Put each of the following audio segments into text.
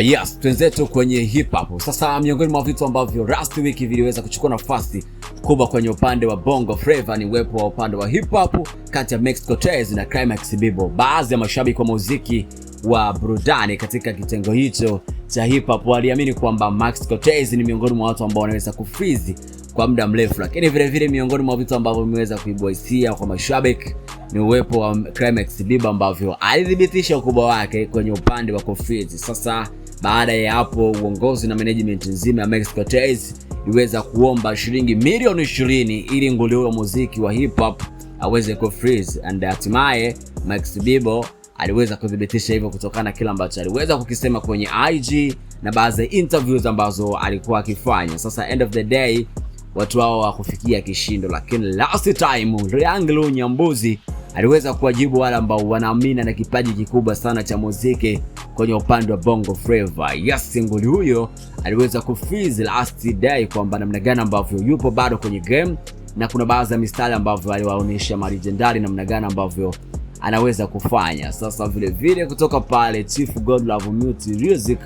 Yes, twenzetu kwenye hip hop. Sasa miongoni mwa vitu ambavyo last week viliweza kuchukua nafasi kubwa kwenye upande wa Bongo Flava ni uwepo wa upande wa hip hop kati ya Max Cortez na Climax Bibo. Baadhi ya mashabiki wa muziki wa burudani katika kitengo hicho cha hip hop waliamini kwamba Max Cortez ni miongoni mwa watu ambao wanaweza kufreeze kwa muda mrefu, lakini vile vile miongoni mwa vitu ambavyo vimeweza kuibua hisia kwa mashabiki ni uwepo wa Climax Bibo ambavyo alidhibitisha ukubwa wake kwenye upande wa kufreeze. Sasa baada ya hapo uongozi na management nzima ya Max Cortez iliweza kuomba shilingi milioni 20 ili nguli wa muziki wa hip hop aweze kufreeze, and hatimaye Max Bibo aliweza kudhibitisha hivyo kutokana na kila ambacho aliweza kukisema kwenye IG na baadhi ya interviews ambazo alikuwa akifanya. Sasa end of the day watu hao hawakufikia kishindo, lakini last time Triangle Nyambuzi aliweza kuwajibu wale ambao wanaamini na kipaji kikubwa sana cha muziki kwenye upande wa Bongo Flava. Yes, nguli huyo aliweza kufreeze last day kwamba namna gani ambavyo yupo bado kwenye game, na kuna baadhi ya mistari ambavyo aliwaonyesha legendary namna gani ambavyo anaweza kufanya. Sasa vile vile kutoka pale Chief Godlove Music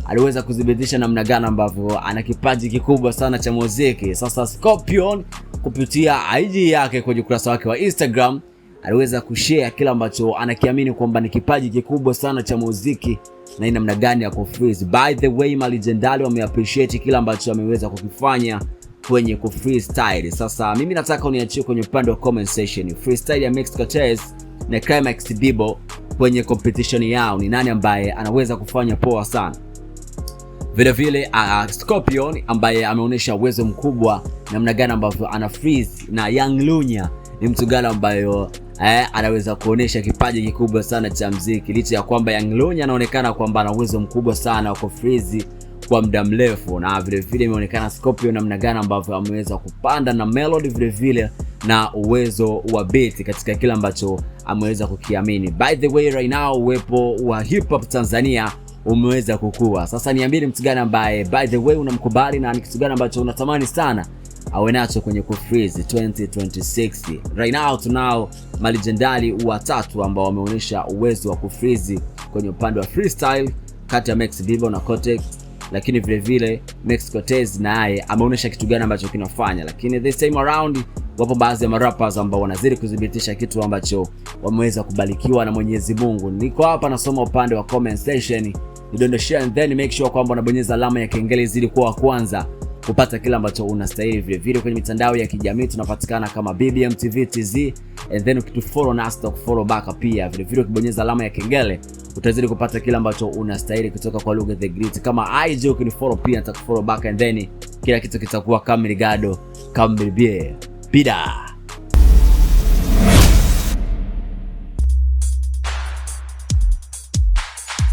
aliweza kudhibitisha namna gani ambavyo ana kipaji kikubwa sana cha muziki. Sasa Scorpion kupitia IG yake kwenye ukurasa wake wa Instagram aliweza kushare kila ambacho anakiamini kwamba ni kipaji kikubwa sana cha muziki na ina namna gani ya kufreeze. By the way, legendary wameappreciate kila ambacho ameweza kukifanya kwenye freestyle. Sasa mimi nataka uniachie kwenye upande wa comment section freestyle ya Max Cortez na Climax Bibo kwenye competition yao, ni nani ambaye anaweza kufanya poa sana. Vile vile Scorpion ambaye ameonyesha uwezo mkubwa namna gani ambavyo ana freeze, na Young Lunya ni mtu gani ambaye anaweza kuonesha kipaji kikubwa sana cha muziki, licha ya kwamba Young Lunya anaonekana kwamba ana uwezo mkubwa sana wa kufreeze kwa muda mrefu, na vile vile imeonekana Scorpion namna gani ambavyo ameweza kupanda na melody vile vile na uwezo wa beat katika kila ambacho ameweza kukiamini. By the way, right now uwepo wa hip hop Tanzania umeweza kukua. Sasa niambie mtu gani ambaye by the way unamkubali na ni kitu gani ambacho unatamani sana awe nacho kwenye kufreeze 2026. Right now tunao legendary watatu ambao wameonyesha uwezo wa kufreeze kwenye upande wa freestyle kati ya Max Bibo na Cortex, lakini vile vile Max Cortez naye ameonyesha kitu gani ambacho kinafanya. Lakini this time around wapo baadhi ya rappers ambao wanazidi kudhibitisha kitu ambacho wameweza kubarikiwa na Mwenyezi Mungu. Niko hapa nasoma upande wa comment section, nidondoshia and then make sure kwamba unabonyeza alama ya kengele ili kuwa wa kwanza kupata kila ambacho unastahili. Vile vile kwenye mitandao ya kijamii tunapatikana kama BBM TV TZ, and then ukitufollow na follow back pia. Vile vile ukibonyeza alama ya kengele utazidi kupata kila ambacho unastahili kutoka kwa Lugha the Great. Kama IG ukinifollow pia nitakufollow back, and then kila kitu kitakuwa kama ligado kama bia.